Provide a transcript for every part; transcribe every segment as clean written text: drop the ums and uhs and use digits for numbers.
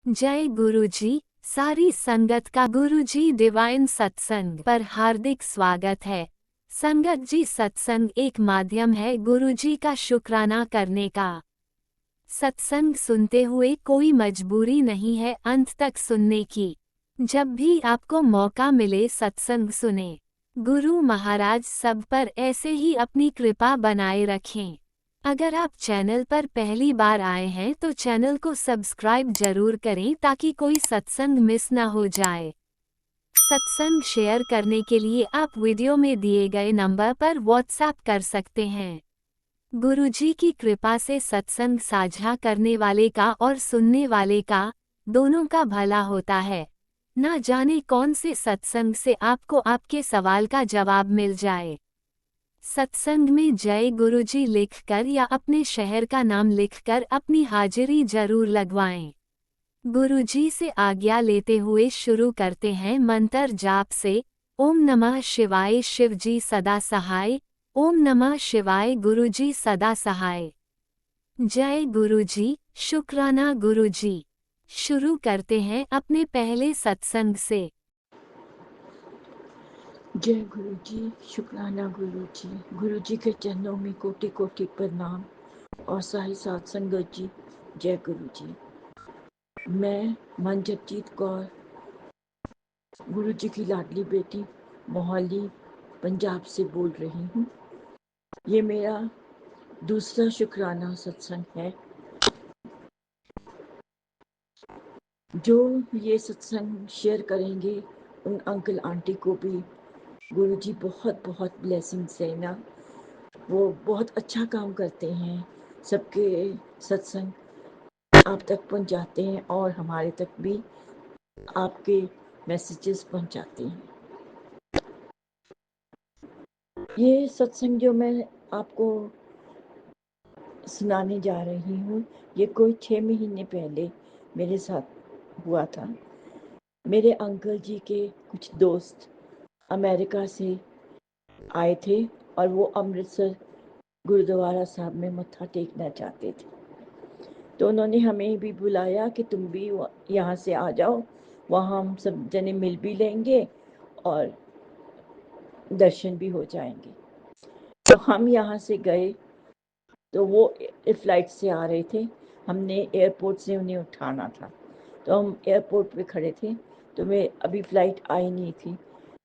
जय गुरुजी। सारी संगत का गुरुजी डिवाइन सत्संग पर हार्दिक स्वागत है। संगत जी, सत्संग एक माध्यम है गुरुजी का शुक्राना करने का। सत्संग सुनते हुए कोई मजबूरी नहीं है अंत तक सुनने की। जब भी आपको मौका मिले सत्संग सुने। गुरु महाराज सब पर ऐसे ही अपनी कृपा बनाए रखें। अगर आप चैनल पर पहली बार आए हैं तो चैनल को सब्सक्राइब जरूर करें ताकि कोई सत्संग मिस ना हो जाए। सत्संग शेयर करने के लिए आप वीडियो में दिए गए नंबर पर व्हाट्सएप कर सकते हैं। गुरुजी की कृपा से सत्संग साझा करने वाले का और सुनने वाले का, दोनों का भला होता है। ना जाने कौन से सत्संग से आपको आपके सवाल का जवाब मिल जाए। सत्संग में जय गुरुजी लिखकर या अपने शहर का नाम लिखकर अपनी हाजिरी जरूर लगवाएं। गुरुजी से आज्ञा लेते हुए शुरू करते हैं मंत्र जाप से। ओम नमः शिवाय, शिवजी सदा सहाय। ओम नमः शिवाय, गुरुजी सदा सहाय। जय गुरुजी, शुक्राना गुरुजी। शुरू करते हैं अपने पहले सत्संग से। जय गुरु जी, शुक्राना गुरु जी। गुरु जी के चरणों में कोटि कोटि प्रणाम और साई साथ संगत जी, जय गुरु जी। मैं मनजगजीत कौर, गुरु जी की लाडली बेटी, मोहाली पंजाब से बोल रही हूँ। ये मेरा दूसरा शुक्राना सत्संग है। जो ये सत्संग शेयर करेंगे उन अंकल आंटी को भी गुरु जी बहुत बहुत ब्लेसिंग्स है ना। वो बहुत अच्छा काम करते हैं, सबके सत्संग आप तक पहुंचाते हैं और हमारे तक भी आपके मैसेजेस पहुंचाते हैं। ये सत्संग जो मैं आपको सुनाने जा रही हूँ, ये कोई 6 महीने पहले मेरे साथ हुआ था। मेरे अंकल जी के कुछ दोस्त अमेरिका से आए थे और वो अमृतसर गुरुद्वारा साहब में मत्था टेकना चाहते थे। तो उन्होंने हमें भी बुलाया कि तुम भी यहाँ से आ जाओ, वहाँ हम सब जने मिल भी लेंगे और दर्शन भी हो जाएंगे। तो हम यहाँ से गए, तो वो फ्लाइट से आ रहे थे, हमने एयरपोर्ट से उन्हें उठाना था। तो हम एयरपोर्ट पे खड़े थे, तो मैं अभी फ्लाइट आई नहीं थी।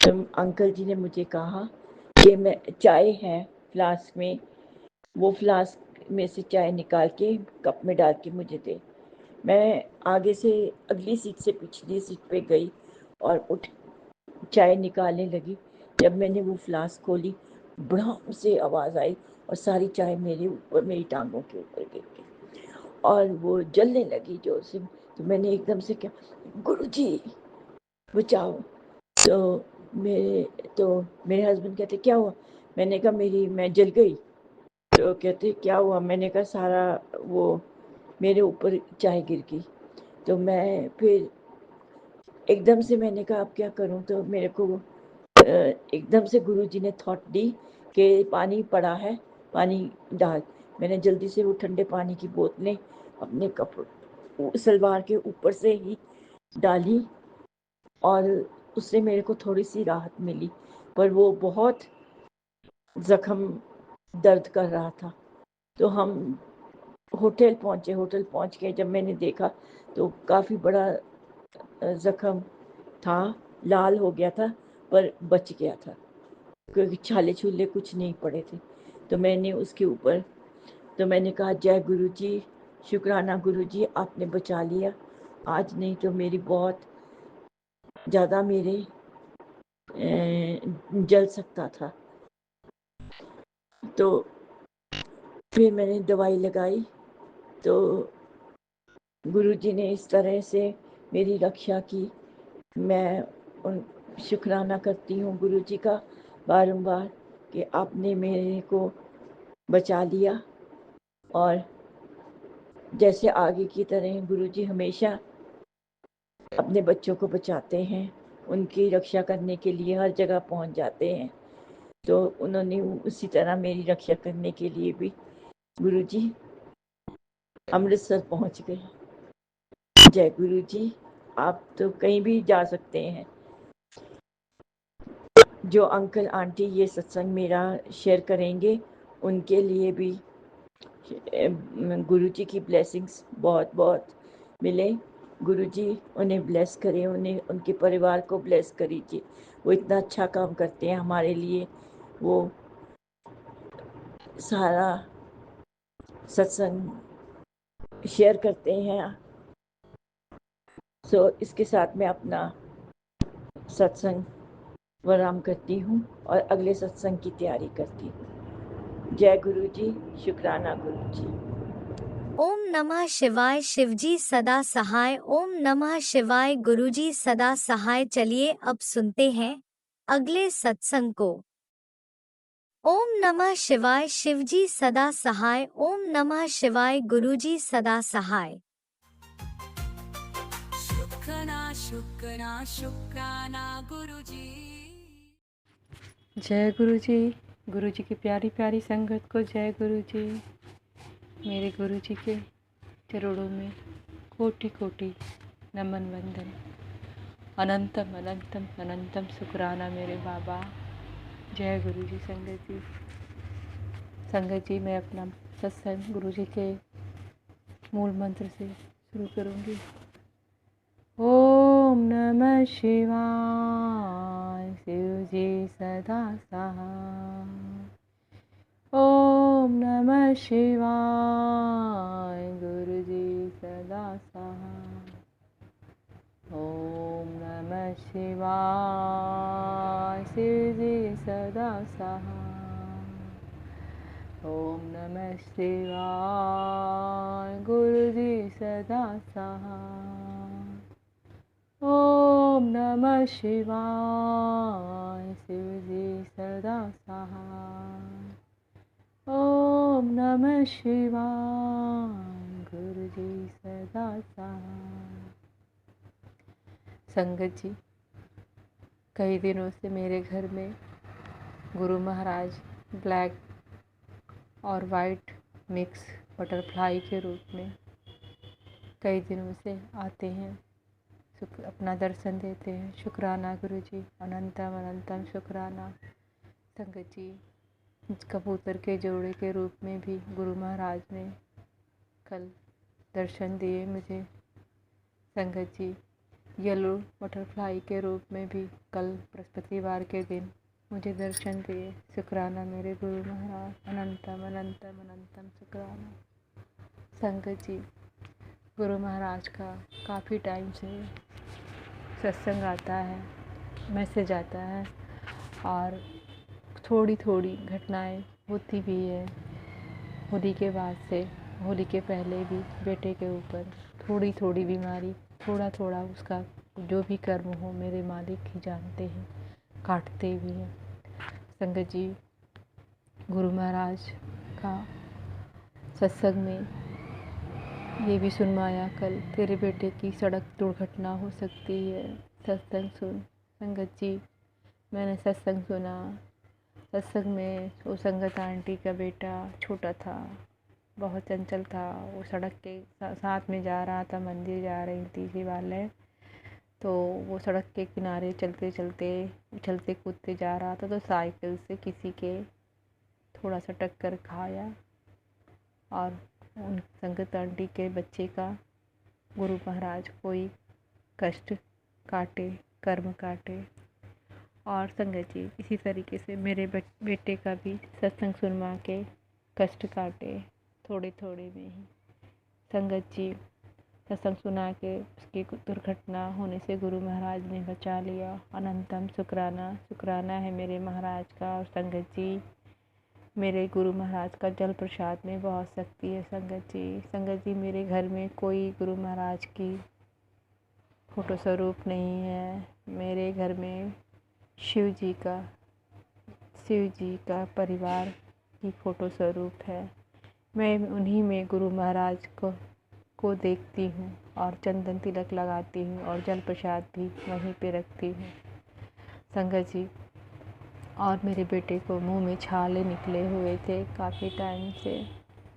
तो अंकल जी ने मुझे कहा कि मैं चाय है फ्लास्क में, वो फ्लास्क में से चाय निकाल के कप में डाल के मुझे दे। मैं आगे से अगली सीट से पिछली सीट पे गई और उठ चाय निकालने लगी। जब मैंने वो फ्लास्क खोली, बड़ाम से आवाज़ आई और सारी चाय मेरे ऊपर, मेरी टांगों के ऊपर गिर गई और वो जलने लगी जोर से। तो मैंने एकदम से क्या, गुरुजी बचाओ। तो मेरे हस्बैंड कहते क्या हुआ? मैंने कहा मैं जल गई। तो कहते क्या हुआ? मैंने कहा सारा वो मेरे ऊपर चाय गिर गई। तो मैं फिर एकदम से मैंने कहा अब क्या करूं? तो मेरे को एकदम से गुरुजी ने थॉट दी कि पानी पड़ा है, पानी डाल। मैंने जल्दी से वो ठंडे पानी की बोतलें अपने कपड़ों सलवार के ऊपर से ही डाली और उससे मेरे को थोड़ी सी राहत मिली, पर वो बहुत जख्म दर्द कर रहा था। तो हम होटल पहुंचे। होटल पहुंच के जब मैंने देखा तो काफ़ी बड़ा जख्म था, लाल हो गया था पर बच गया था क्योंकि छाले छूले कुछ नहीं पड़े थे। तो मैंने उसके ऊपर तो मैंने कहा जय गुरु जी, शुक्राना गुरु जी, आपने बचा लिया। आज नहीं तो मेरी बहुत ज़्यादा मेरे जल सकता था। तो फिर मैंने दवाई लगाई। तो गुरुजी ने इस तरह से मेरी रक्षा की। मैं उन शुक्राना करती हूँ गुरुजी का बारंबार कि आपने मेरे को बचा लिया। और जैसे आगे की तरह गुरुजी हमेशा अपने बच्चों को बचाते हैं, उनकी रक्षा करने के लिए हर जगह पहुँच जाते हैं। तो उन्होंने उसी तरह मेरी रक्षा करने के लिए भी गुरुजी अमृतसर पहुँच गए। जय गुरु जी। आप तो कहीं भी जा सकते हैं। जो अंकल आंटी ये सत्संग मेरा शेयर करेंगे उनके लिए भी गुरु जी की ब्लेसिंग्स बहुत बहुत मिले। गुरु जी उन्हें ब्लेस करें, उन्हें उनके परिवार को ब्लेस करीजिए। वो इतना अच्छा काम करते हैं हमारे लिए। वो सारा सत्संग शेयर करते हैं। इसके साथ मैं अपना सत्संग विराम करती हूँ और अगले सत्संग की तैयारी करती हूँ। जय गुरु जी। शुक्राना गुरु जी। ओम नमः शिवाय। शिवजी सदा सहाय। ओम नमः शिवाय। गुरुजी सदा सहाय। चलिए अब सुनते हैं अगले सत्संग को। ओम नमः शिवाय। शिवजी सदा सहाय। ओम नमः शिवाय। गुरुजी सदा सहाय। शुक्राना गुरुजी। जय गुरु जी। गुरु जी की प्यारी प्यारी संगत को जय गुरु जी। मेरे गुरु जी के चरणों में कोटि कोटि नमन वंदन। अनंतम अनंतम अनंतम शुक्राना मेरे बाबा। जय गुरु जी। संगत जी मैं अपना सत्संग गुरु जी के मूल मंत्र से शुरू करूंगी। ओम नमः शिवाय। शिव जी सदा सहाय। ओम नमः शिवाय। गुरु जी सदा सहाय। ओम नमः शिवाय। शिव जी सदा सहाय। ओम नमः शिवाय। गुरु जी सदा सहाय। ओम नमः शिवाय। शिव जी सदा सहाय। ओम नमः शिवाय। गुरु जी सदा सहाय। संगत जी कई दिनों से मेरे घर में गुरु महाराज ब्लैक और वाइट मिक्स बटरफ्लाई के रूप में कई दिनों से आते हैं, अपना दर्शन देते हैं। शुक्राना गुरु जी। अनंतम अनंतम शुक्राना। संगत जी कबूतर के जोड़े के रूप में भी गुरु महाराज ने कल दर्शन दिए मुझे। संगत जी येलो बटरफ्लाई के रूप में भी कल बृहस्पतिवार के दिन मुझे दर्शन दिए। शुक्राना मेरे गुरु महाराज। अनंतम अनंतम अनंतम शुक्राना। संगत जी गुरु महाराज का काफ़ी टाइम से सत्संग आता है, मैसेज आता है और थोड़ी थोड़ी घटनाएं होती भी है। होली के बाद से, होली के पहले भी बेटे के ऊपर थोड़ी थोड़ी बीमारी, थोड़ा थोड़ा उसका जो भी कर्म हो मेरे मालिक ही जानते हैं, काटते भी हैं। संगत जी गुरु महाराज का सत्संग में ये भी सुनवाया कल, तेरे बेटे की सड़क दुर्घटना हो सकती है, सत्संग सुन। संगत जी मैंने सत्संग सुना। सत्संग में वो संगत आंटी का बेटा छोटा था, बहुत चंचल था। वो सड़क के साथ में जा रहा था, मंदिर जा रही थी शिवालय, तो वो सड़क के किनारे चलते चलते उछलते कूदते जा रहा था, तो साइकिल से किसी के थोड़ा सा टक्कर खाया और उन संगत आंटी के बच्चे का गुरु महाराज कोई कष्ट काटे, कर्म काटे। और संगत जी इसी तरीके से मेरे बेटे का भी सत्संग सुनवा के कष्ट काटे थोड़े थोड़े में ही। संगत जी सत्संग सुना के उसकी दुर्घटना होने से गुरु महाराज ने बचा लिया। अनंतम शुक्राना। शुक्राना है मेरे महाराज का। और संगत जी मेरे गुरु महाराज का जल प्रसाद में बहुत शक्ति है। संगत जी मेरे घर में कोई गुरु महाराज की फोटो स्वरूप नहीं है। मेरे घर में शिव जी का परिवार की फोटो स्वरूप है। मैं उन्हीं में गुरु महाराज को देखती हूँ और चंदन तिलक लगाती हूँ और जल प्रसाद भी वहीं पे रखती हूँ। संगत जी और मेरे बेटे को मुंह में छाले निकले हुए थे, काफ़ी टाइम से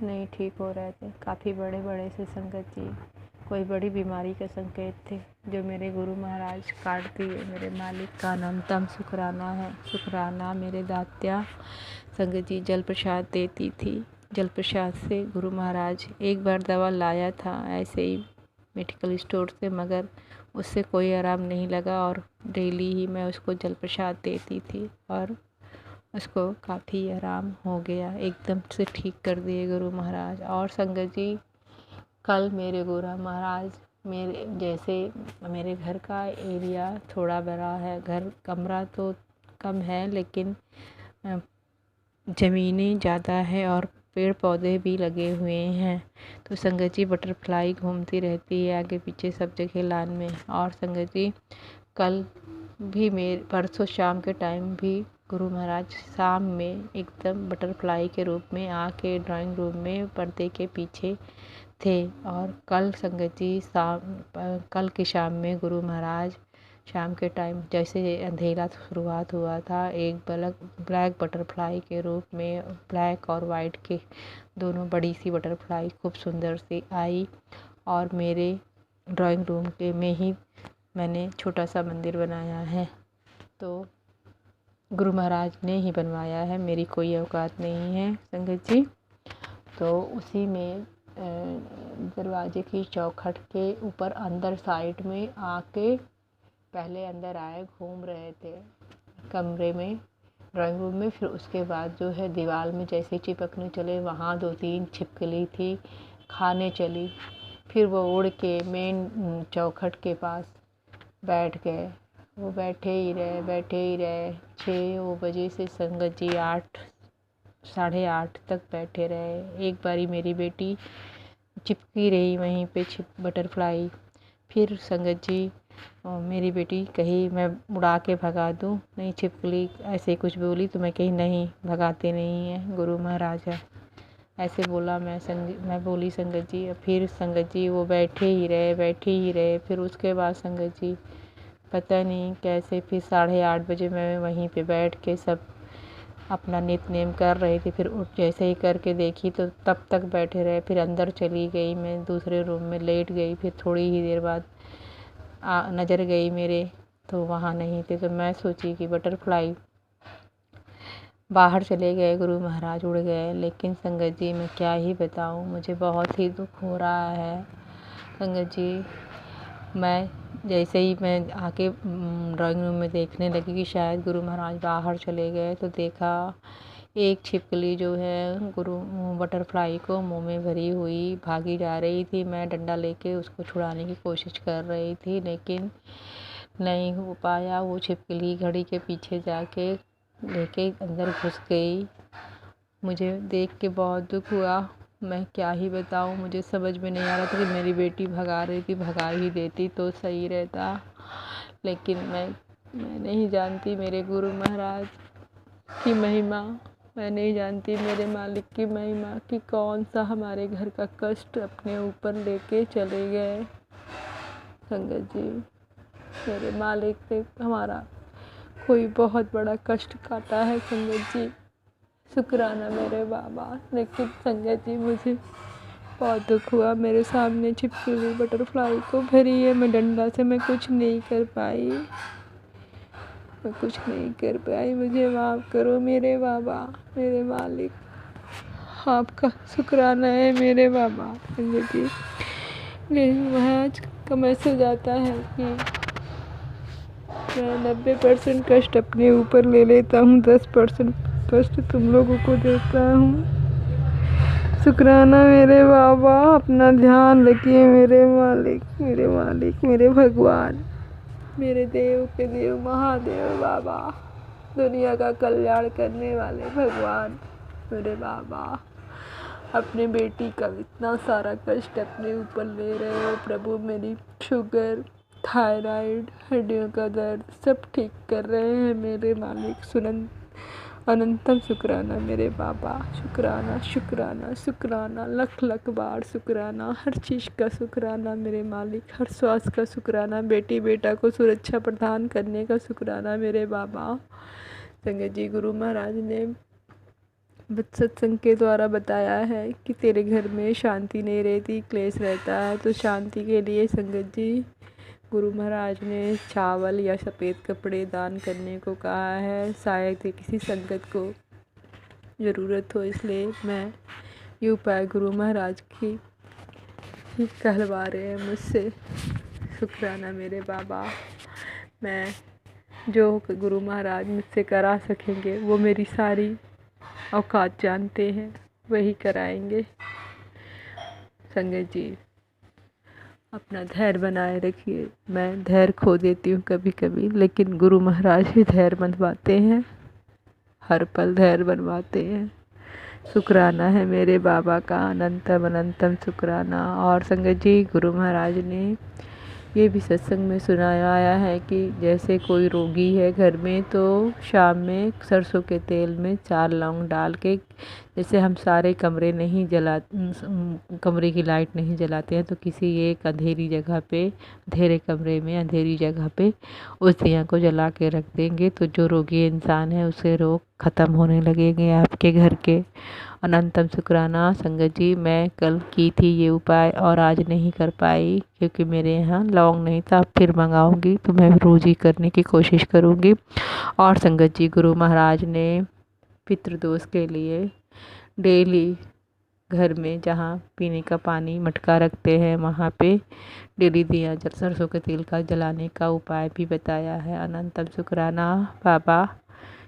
नहीं ठीक हो रहे थे, काफ़ी बड़े बड़े से। संगत जी कोई बड़ी बीमारी का संकेत थे जो मेरे गुरु महाराज काट दिए। मेरे मालिक का अनंतम शुक्राना है। शुक्राना मेरे दात्या संगत जी जल प्रसाद देती थी। जल प्रसाद से गुरु महाराज एक बार दवा लाया था ऐसे ही मेडिकल स्टोर से, मगर उससे कोई आराम नहीं लगा और डेली ही मैं उसको जल प्रसाद देती थी और उसको काफ़ी आराम हो गया, एकदम से ठीक कर दिए गुरु महाराज। और संगत जी कल मेरे गुरु महाराज मेरे जैसे मेरे घर का एरिया थोड़ा बड़ा है, घर कमरा तो कम है लेकिन ज़मीनें ज़्यादा है और पेड़ पौधे भी लगे हुए हैं। तो संगत जी बटरफ्लाई घूमती रहती है आगे पीछे सब जगह लान में। और संगत जी कल भी मेरे परसों शाम के टाइम भी गुरु महाराज शाम में एकदम बटरफ्लाई के रूप में आके ड्राइंग रूम में पर्दे के पीछे थे। और कल संगत जी कल की शाम में गुरु महाराज शाम के टाइम जैसे अंधेरा शुरुआत हुआ था, एक ब्लैक बटरफ्लाई के रूप में ब्लैक और वाइट के दोनों बड़ी सी बटरफ्लाई खूब सुंदर सी आई और मेरे ड्राइंग रूम के में ही मैंने छोटा सा मंदिर बनाया है। तो गुरु महाराज ने ही बनवाया है, मेरी कोई औकात नहीं है संगत जी। तो उसी में दरवाजे की चौखट के ऊपर अंदर साइड में आके पहले अंदर आए, घूम रहे थे कमरे में ड्राइंग रूम में, फिर उसके बाद जो है दीवार में जैसे चिपकने चले वहाँ 2-3 छिपकली थी, खाने चली, फिर वो उड़ के मेन चौखट के पास बैठ गए। वो बैठे ही रहे 6 बजे से संगत जी 8 साढ़े 8 तक बैठे रहे। एक बारी मेरी बेटी चिपकी रही वहीं पे बटरफ्लाई, फिर संगत जी मेरी बेटी कही मैं उड़ा के भगा दूँ, नहीं छिपकली ऐसे कुछ बोली तो मैं कही नहीं भगाते नहीं हैं, गुरु महाराज है ऐसे बोला। मैं बोली संगत जी, फिर संगत जी वो बैठे ही रहे। फिर उसके बाद संगत जी पता नहीं कैसे फिर 8:30 बजे मैं वहीं पे बैठ के सब अपना नित्य नेम कर रही थी। फिर उठ जैसे ही करके देखी तो तब तक बैठे रहे, फिर अंदर चली गई, मैं दूसरे रूम में लेट गई। फिर थोड़ी ही देर बाद नज़र गई मेरे तो वहाँ नहीं थे, तो मैं सोची कि बटरफ्लाई बाहर चले गए, गुरु महाराज उड़ गए। लेकिन संगत जी मैं क्या ही बताऊँ, मुझे बहुत ही दुख हो रहा है संगत जी। मैं जैसे ही मैं आके ड्राइंग रूम में देखने लगी कि शायद गुरु महाराज बाहर चले गए, तो देखा एक छिपकली जो है गुरु बटरफ्लाई को मुंह में भरी हुई भागी जा रही थी। मैं डंडा लेके उसको छुड़ाने की कोशिश कर रही थी लेकिन नहीं हो पाया। वो छिपकली घड़ी के पीछे जाके लेके अंदर घुस गई। मुझे देख के बहुत दुख हुआ, मैं क्या ही बताऊँ, मुझे समझ में नहीं आ रहा था कि मेरी बेटी भगा रही थी, भगा ही देती तो सही रहता। लेकिन मैं नहीं जानती मेरे गुरु महाराज की महिमा, मैं नहीं जानती मेरे मालिक की महिमा कि कौन सा हमारे घर का कष्ट अपने ऊपर लेके चले गए संगत जी। मेरे मालिक ने हमारा कोई बहुत बड़ा कष्ट काटा है संगत जी, शुक्राना मेरे बाबा। लेकिन संगत जी मुझे बहुत दुख हुआ, मेरे सामने छिपकली बटरफ्लाई को भरी है, मैं डंडा से मैं कुछ नहीं कर पाई, मुझे माफ़ करो मेरे बाबा, मेरे मालिक, आपका शुक्राना है मेरे बाबा। संगत जी मेरी महाराज का मैसेज आता है कि मैं 90% कष्ट अपने ऊपर ले लेता हूँ, 10% कष्ट तुम लोगों को देता हूँ। शुक्राना मेरे बाबा, अपना ध्यान रखिए मेरे मालिक, मेरे भगवान, मेरे देव के देव महादेव बाबा, दुनिया का कल्याण करने वाले भगवान मेरे बाबा। अपने बेटी का इतना सारा कष्ट अपने ऊपर ले रहे हो प्रभु। मेरी शुगर, थायराइड, हड्डियों का दर्द सब ठीक कर रहे हैं मेरे मालिक। अनंतम शुक्राना मेरे बाबा, शुक्राना, लख बार शुक्राना, हर चीज़ का शुक्राना मेरे मालिक, हर स्वास्थ्य का शुक्राना, बेटी बेटा को सुरक्षा प्रदान करने का शुक्राना मेरे बाबा। संगत जी गुरु महाराज ने सत्संग के द्वारा बताया है कि तेरे घर में शांति नहीं रहती, क्लेश रहता है। तो शांति के लिए संगत जी गुरु महाराज ने चावल या सफ़ेद कपड़े दान करने को कहा है। शायद किसी संगत को ज़रूरत हो, इसलिए मैं ये उपाय गुरु महाराज की कहलवा रहे हैं मुझसे। शुक्राना मेरे बाबा। मैं जो गुरु महाराज मुझसे करा सकेंगे वो मेरी सारी औकात जानते हैं, वही कराएंगे। संगत जी अपना धैर्य बनाए रखिए। मैं धैर्य खो देती हूँ कभी कभी, लेकिन गुरु महाराज ही धैर्य बनवाते हैं, हर पल धैर्य बनवाते हैं। शुक्राना है मेरे बाबा का, अनंतम अनंतम शुक्राना। और संगत जी गुरु महाराज ने ये भी सत्संग में सुनाया आया है कि जैसे कोई रोगी है घर में, तो शाम में सरसों के तेल में 4 लौंग डाल के, जैसे हम सारे कमरे नहीं जला कमरे की लाइट नहीं जलाते हैं, तो किसी एक अंधेरी जगह पे, अंधेरे कमरे में अंधेरी जगह पे उस दिया को जला के रख देंगे, तो जो रोगी इंसान है उसे रोग ख़त्म होने लगेंगे आपके घर के। अनंतम शुक्राना। संगत जी मैं कल की थी ये उपाय और आज नहीं कर पाई क्योंकि मेरे यहाँ लौंग नहीं था। अब फिर मंगाऊंगी तो मैं रोज़ ही करने की कोशिश करूंगी। और संगत जी गुरु महाराज ने पितृदोष के लिए डेली घर में जहाँ पीने का पानी मटका रखते हैं वहाँ पे डेली दिया सरसों के तेल का जलाने का उपाय भी बताया है। अनंतम शुक्राना बाबा।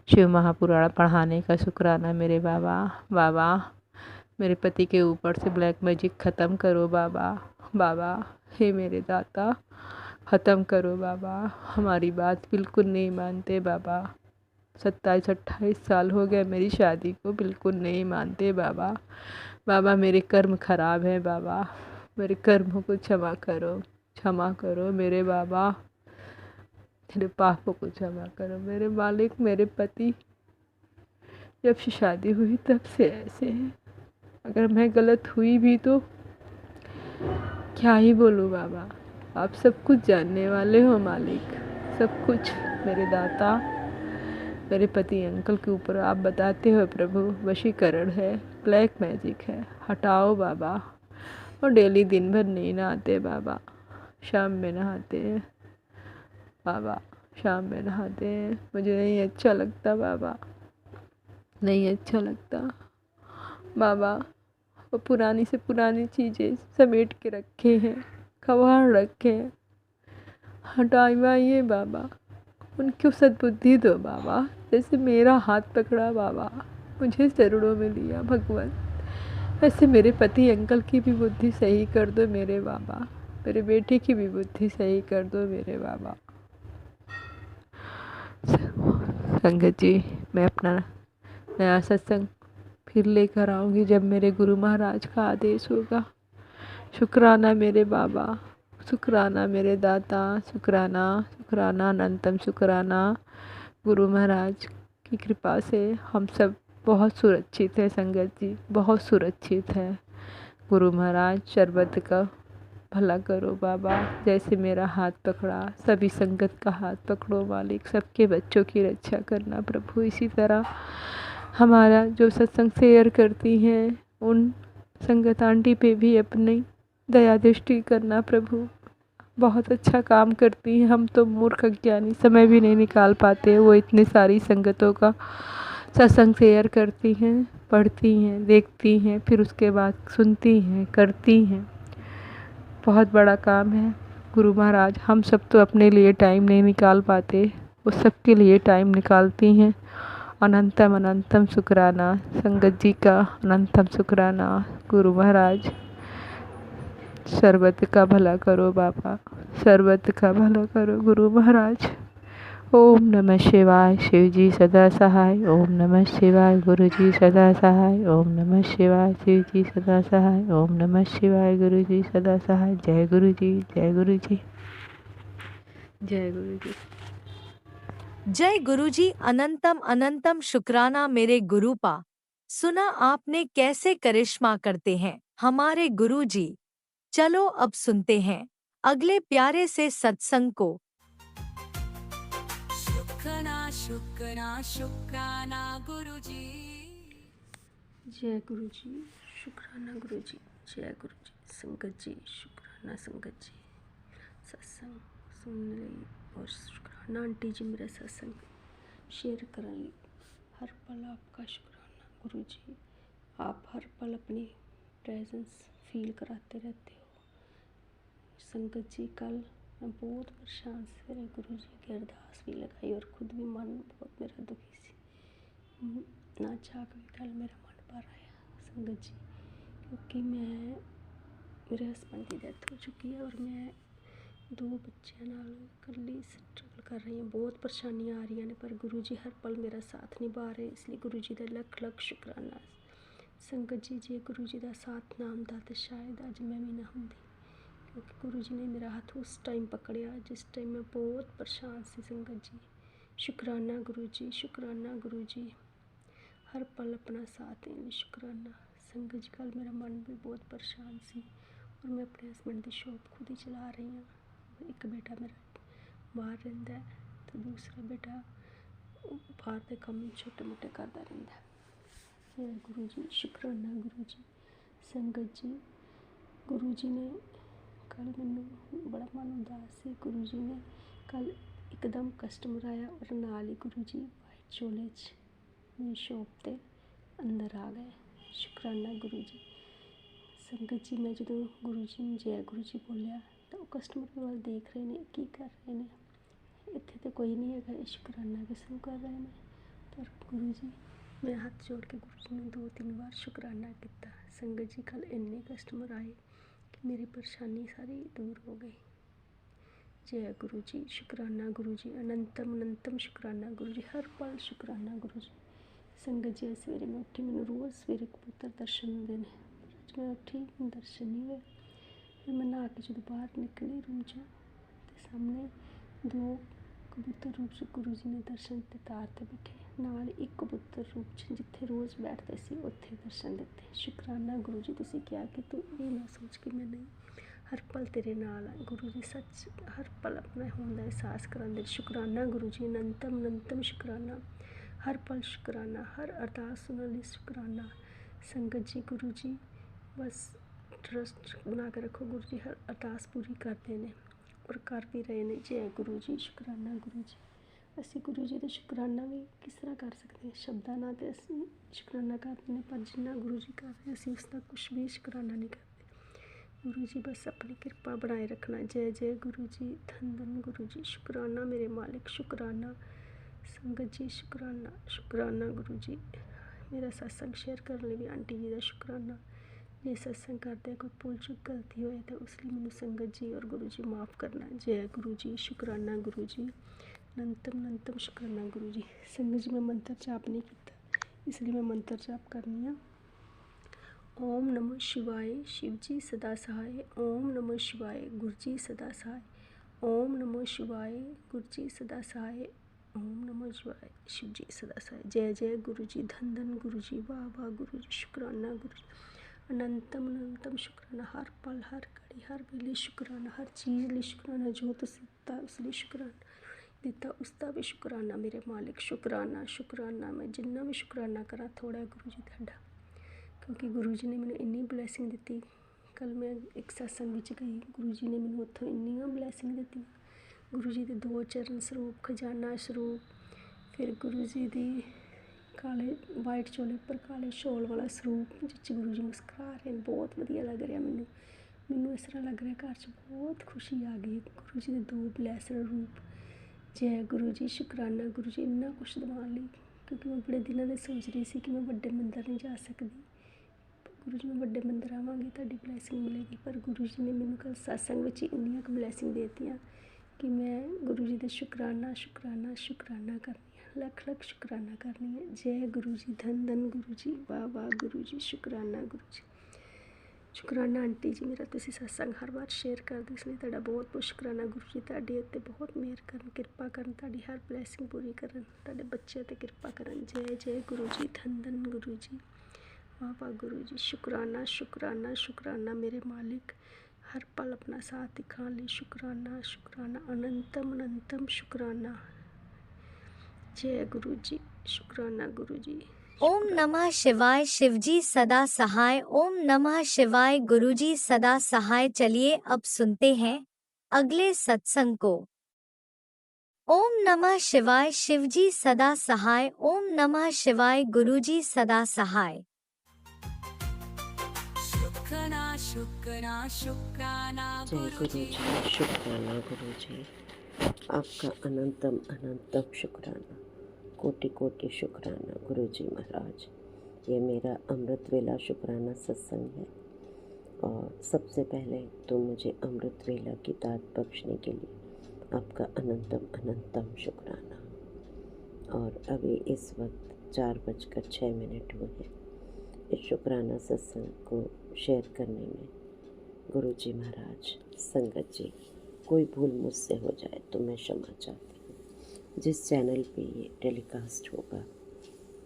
शिव महापुराण पढ़ाने का शुक्राना मेरे बाबा। बाबा मेरे पति के ऊपर से ब्लैक मैजिक ख़त्म करो बाबा। बाबा हे मेरे दाता ख़त्म करो बाबा। हमारी बात बिल्कुल नहीं मानते बाबा। 27-28 साल हो गए मेरी शादी को, बिल्कुल नहीं मानते बाबा। बाबा मेरे कर्म ख़राब हैं बाबा, मेरे कर्मों को क्षमा करो मेरे बाबा। मेरे पापों को क्षमा करो मेरे मालिक। मेरे पति जब से शादी हुई तब से ऐसे हैं। अगर मैं गलत हुई भी तो क्या ही बोलूँ बाबा, आप सब कुछ जानने वाले हो मालिक, सब कुछ मेरे दाता। मेरे पति अंकल के ऊपर आप बताते हो प्रभु वशीकरण है, ब्लैक मैजिक है, हटाओ बाबा। और डेली दिन भर नहीं नहाते बाबा, शाम में नहाते हैं बाबा, शाम में नहाते हैं। मुझे नहीं अच्छा लगता बाबा, नहीं अच्छा लगता बाबा। वो पुरानी से पुरानी चीज़ें समेट के रखे हैं, कबाड़ रखे हैं, हटाइए बाबा। उनको सद्बुद्धि दो बाबा, जैसे मेरा हाथ पकड़ा बाबा, मुझे चरणों में लिया भगवान, वैसे मेरे पति अंकल की भी बुद्धि सही कर दो मेरे बाबा, मेरे बेटे की भी बुद्धि सही कर दो मेरे बाबा। संगत जी मैं अपना नया सत्संग फिर लेकर आऊँगी जब मेरे गुरु महाराज का आदेश होगा। शुक्राना मेरे बाबा, शुक्राना मेरे दाता, शुक्राना शुक्राना अनंतम शुक्राना। गुरु महाराज की कृपा से हम सब बहुत सुरक्षित है संगत जी, बहुत सुरक्षित है। गुरु महाराज शरबत का भला करो बाबा, जैसे मेरा हाथ पकड़ा सभी संगत का हाथ पकड़ो मालिक, सबके बच्चों की रक्षा करना प्रभु। इसी तरह हमारा जो सत्संग शेयर करती हैं उन संगत आंटी पे भी अपनी दया दृष्टि करना प्रभु, बहुत अच्छा काम करती हैं। हम तो मूर्ख अज्ञानी समय भी नहीं निकाल पाते, वो इतनी सारी संगतों का सत्संग शेयर करती हैं, पढ़ती हैं, देखती हैं, फिर उसके बाद सुनती हैं, करती हैं। बहुत बड़ा काम है गुरु महाराज। हम सब तो अपने लिए टाइम नहीं निकाल पाते, वो सबके लिए टाइम निकालती हैं। अनंतम अनंतम शुक्राना संगत जी का, अनंतम शुक्राना। गुरु महाराज सर्वत का भला करो बाबा, सर्वत का भला करो गुरु महाराज। ओम नमः शिवाय, शिव जी सदा सहाय। ओम नमः शिवाय, गुरु जी सदा सहाय। ओम नमः शिवाय, शिव जी सदा सहाय। ओम नमः शिवाय, गुरु जी सदा सहाय। जय गुरु जी, जय गुरु जी, जय गुरु जी। जय गुरुजी। अनंतम अनंतम शुक्राना मेरे गुरुपा। सुना आपने कैसे करिश्मा करते हैं हमारे गुरुजी। चलो अब सुनते हैं अगले प्यारे से सत्संग को। शुक्राना शुक्राना शुक्राना गुरुजी। जय गुरु जी, शुक्राना गुरु जी, जय गुरु जी। संगत जी, शुक्राना संगत जी, सत्संग सुनने ਲਈ और शुक्राना आंटी जी मेरा सत्संग शेयर करने ਲਈ। हर पल आपका शुक्राना गुरु जी, आप हर पल अपनी प्रेजेंस फील कराते रहते हो। संगत जी, कल मैं बहुत परेशान से मेरे गुरु जी की अरदास भी लगाई और खुद भी मन बहुत मेरा दुखी सी। ना चाह के कल मेरा मन भर आया संगत जी, क्योंकि मेरे हस्बैंड की डेथ हो चुकी है और मैं 2 बच्चों नाल इकल्ली स्ट्रगल कर रही हूँ। बहुत परेशानियाँ आ रही ने, पर गुरु जी हर पल मेरा साथ निभा रहे, इसलिए गुरु जी का लख लख शुक्राना। संगत जी, जे गुरु जी का साथ ना होंदा तो शायद अज मैं भी ना होंदी, क्योंकि गुरु जी ने मेरा हाथ उस टाइम पकड़िया जिस टाइम मैं बहुत परेशान सी। संगत जी, शुक्राना गुरु जी, शुक्राना गुरु जी, हर पल अपना साथ देने लिए शुक्राना। संगत जी, कल मेरा मन भी बहुत परेशान सी और मैं अपने हस्बैंड की शॉप खुद ही चला रही हूँ। एक बेटा मेरा बाहर रहिंदा है तो दूसरा बेटा बाहर के काम छोटे मोटे करता रहिंदा है। जय गुरु जी, शुक्राना गुरु जी। संगत जी, गुरु जी ने कल मैनू बड़ा मन उदास से, गुरु जी ने कल एकदम कस्टमर आया और नाल ही गुरु जी वाइट चोले च मेरी शॉप ते अंदर आ गए। शुक्राना गुरु जी। संगत जी, मैं जो गुरु जी ने जय गुरु जी बोलिया तो कस्टमर वाल देख रहे हैं की कर रहे हैं, इत्थे तो कोई नहीं है, शुक्राना किसनों कर रहे हैं। पर गुरु जी, मैं हाथ जोड़ के गुरु जी ने 2-3 बार शुक्राना किया। संगत जी, कल इन्ने कस्टमर आए कि मेरी परेशानी सारी दूर हो गई। जय गुरु जी, शुक्राना गुरु जी, अनंतम अनंतम शुक्राना गुरु जी, हर पल शुक्राना गुरु जी। संगत जी, सवेरे मैं उठी, मैंने रोज़ सवेरे कबूतर दर्शन होंदे ने, पर मैं उठी दर्शन नहीं हुए। फिर मैं नहा के जो बाहर निकली रूम चों ते सामने 2 कबूतर रूप च गुरु जी ने दर्शन दिते, तार ते बैठे नाल एक कबूतर रूप च जिथे रोज़ बैठते सी उत्थे दर्शन दिते। शुक्राना गुरु जी, तुसीं कहा कि तू ये ना सोच कि मैं नहीं, हर पल तेरे नाल है। गुरु जी सच हर पल अपना होंदा एहसास करांदे। शुक्राना गुरु जी, अनंतम अनंतम शुक्राना, हर पल शुक्राना, हर अरदास सुनने लिए शुक्राना। संगत जी, गुरु जी बस ट्रस्ट बना के रखो, गुरु जी हर अरदास पूरी करते हैं और कर भी रहे हैं। जय गुरु जी, शुक्राना गुरु जी। ਅਸੀਂ गुरु जी का शुक्राना भी किस तरह कर सकते हैं, शब्दां नाल ते ਅਸੀਂ शुक्राना करते हैं, पर जिन्ना गुरु जी कर रहे ਅਸੀਂ उसका कुछ भी शुक्राना नहीं करते। गुरु जी बस अपनी कृपा बनाए रखना। जय जय गुरु जी, धन धन गुरु जी, शुक्राना मेरे मालिक, शुक्राना। संगत जी, शुक्राना शुक्राना गुरु जी। मेरा सत्संग शेयर करने भी आंटी जी का शुक्राना। जे सत्संग करते कोई भुल चुक गलती होए तो उसलिए मैनू संगत जी और गुरु जी माफ़ करना। जय गुरु जी, शुक्राना गुरु जी, अनंतम अनंतम शुक्राना गुरु जी। संगत जी, मैं मंत्र जाप नहीं किया, इसलिए मैं मंत्र जाप करनी हाँ। ओम नमः शिवाय, शिव जी सदा सहाय। ओम नमः शिवाय, गुरु जी सदा सहाय। ओम नमः शिवाय, गुरु जी सदा सहाय। ओम नमः शिवाय, शिव जी सदा सहाय। जय जय गुरु जी, धन धन गुरु जी, वाह वाह गुरु जी, शुक्राना गुरु जी, अनंतम अनंतम शुक्राना, हर पल हर घड़ी हर वेले शुक्राना, हर चीज़ लिए शुक्राना, जो तुसीं दिता उस लिए शुक्राना, दिता उसका भी शुक्राना मेरे मालिक। शुक्राना शुक्राना, मैं जिन्ना भी शुक्राना करा थोड़ा गुरु जी तुहाडा, क्योंकि गुरु जी ने मैनू इन्नी ब्लैसिंग दी। कल मैं एक सत्संग विच गई, गुरु जी ने मैनू उत्थों इन्नियां ब्लैसिंग दी। गुरु जी के 2 चरण स्वरूप, खजाना स्वरूप, फिर गुरु जी दी काले वाइट चोले पर काले शॉल वाला स्वरूप जिस गुरु जी मुस्कुरा रहे हैं, बहुत वधिया लग रहा मैनू इस तरह लग रहा घर च बहुत खुशी आ गई। गुरु जी के 2 ब्लैसड रूप। जय गुरु जी, शुक्राना गुरु जी, इन्ना कुछ दिवाने लई, क्योंकि मैं बड़े दिनों से सोच रही थी कि मैं बड़े मंदिर नहीं जा सकती। गुरु जी, मैं बड़े मंदिर आवांगी तुहाडी ब्लैसिंग मिलेगी, पर गुरु जी ने मैनू कल सत्संग विच इन्नियां क ब्लैसिंग देतियां कि मैं गुरु जी का शुक्राना शुक्राना शुक्राना करनी है, लख लख शुक्राना करनी है। जय गुरु जी, धन धन गुरु जी, वाह वाह गुरु जी, शुक्राना गुरु जी। शुक्राना आंटी जी, मेरा तुसीं सत्संग हर बार शेयर कर दो, इसलिए तुहाडा बहुत बहुत शुक्राना। गुरु जी तुहाडे उत्ते बहुत मेहर करन, किरपा करन, तुहाडी हर ब्लैसिंग पूरी करन, तुहाडे बच्चे ते किरपा करन। जय जय गुरु जी, धन धन गुरु जी, वाह वाह गुरु जी, शुक्राना शुक्राना शुक्राना मेरे मालिक, हर पल अपना साथ दिखाने लिए शुक्राना शुक्राना, अनंतम अनंतम शुक्राना। जय गुरु जी, शुक्राना गुरु जी, ओम नमः शिवाय शिवजी सदा सहाय। ओम नमः शिवाय गुरुजी सदा सहाय। चलिए अब सुनते हैं अगले सत्संग को। ओम नमः शिवाय शिवजी सदा सहाय। ओम नमः शिवाय गुरुजी सदा सहाय। शुक्राना शुक्राना शुक्राना जय गुरु गुरुजी जी, शुक्राना गुरु जी। आपका अनंतम अनंतम शुक्राना, कोटि कोटि शुक्राना गुरु जी महाराज। ये मेरा अमृत वेला शुक्राना सत्संग है और सबसे पहले तो मुझे अमृत वेला की दात बख्शने के लिए आपका अनंतम अनंतम शुक्राना। और अभी इस वक्त 4:06 हुए हैं। इस शुक्राना सत्संग को शेयर करने में गुरु जी महाराज, संगत जी, कोई भूल मुझसे हो जाए तो मैं क्षमा चाहती हूँ। जिस चैनल पे ये टेलीकास्ट होगा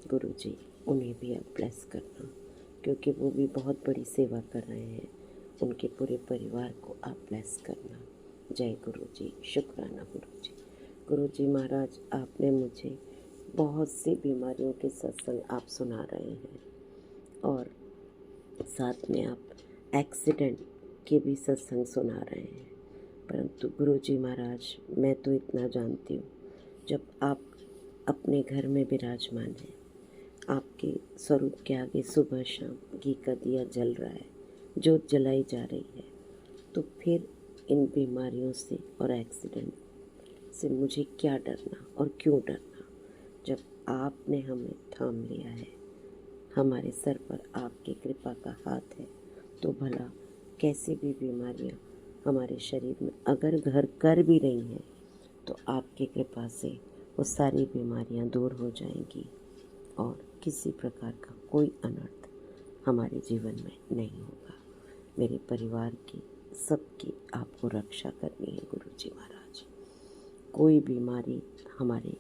गुरु जी, उन्हें भी आप ब्लेस करना, क्योंकि वो भी बहुत बड़ी सेवा कर रहे हैं। उनके पूरे परिवार को आप ब्लेस करना। जय गुरु जी, शुक्राना गुरु जी। गुरु जी महाराज, आपने मुझे बहुत सी बीमारियों के सत्संग आप सुना रहे हैं और साथ में आप एक्सीडेंट के भी सत्संग सुना रहे हैं। परंतु गुरु जी महाराज, मैं तो इतना जानती हूँ, जब आप अपने घर में विराजमान हैं, आपके स्वरूप के आगे सुबह शाम घी का दिया जल रहा है, जोत जलाई जा रही है, तो फिर इन बीमारियों से और एक्सीडेंट से मुझे क्या डरना और क्यों डरना, जब आपने हमें थाम लिया है, हमारे सर पर आपकी कृपा का हाथ है, तो भला कैसी भी बीमारियां हमारे शरीर में अगर घर कर भी रही हैं, तो आपकी कृपा से वो सारी बीमारियां दूर हो जाएंगी और किसी प्रकार का कोई अनर्थ हमारे जीवन में नहीं होगा। मेरे परिवार की, सबकी आपको रक्षा करनी है गुरु जी महाराज। कोई बीमारी हमारे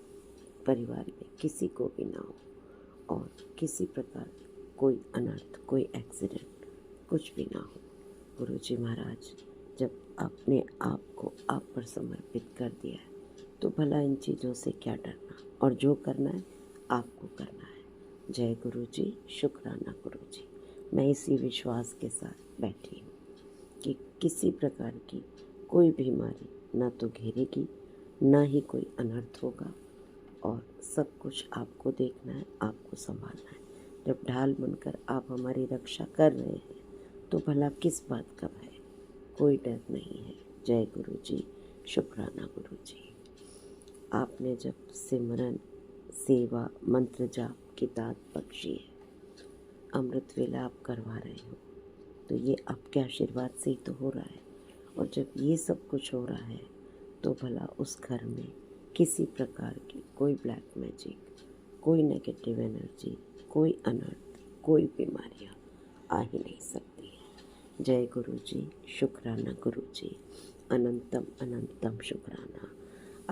परिवार में किसी को भी ना हो और किसी प्रकार कोई अनर्थ, कोई एक्सीडेंट कुछ भी ना हो। गुरु जी महाराज, जब अपने आप को आप पर समर्पित कर दिया है, तो भला इन चीज़ों से क्या डरना, और जो करना है आपको करना है। जय गुरु जी, शुक्राना गुरु जी। मैं इसी विश्वास के साथ बैठी हूँ कि किसी प्रकार की कोई बीमारी ना तो घेरेगी, ना ही कोई अनर्थ होगा, और सब कुछ आपको देखना है, आपको संभालना है। जब ढाल बनकर आप हमारी रक्षा कर रहे हैं, तो भला किस बात का भय, कोई डर नहीं है। जय गुरु जी, शुक्राना गुरु जी। आपने जब सिमरन, सेवा, मंत्र जाप की दात बख्शी है, अमृत वेला आप करवा रहे हो, तो ये आपके आशीर्वाद से ही तो हो रहा है। और जब ये सब कुछ हो रहा है, तो भला उस घर में किसी प्रकार की कोई ब्लैक मैजिक, कोई नेगेटिव एनर्जी, कोई अनर्थ, कोई बीमारियाँ आ ही नहीं सकती है। जय गुरु जी, शुक्राना गुरु जी, अनंतम अनंतम शुक्राना।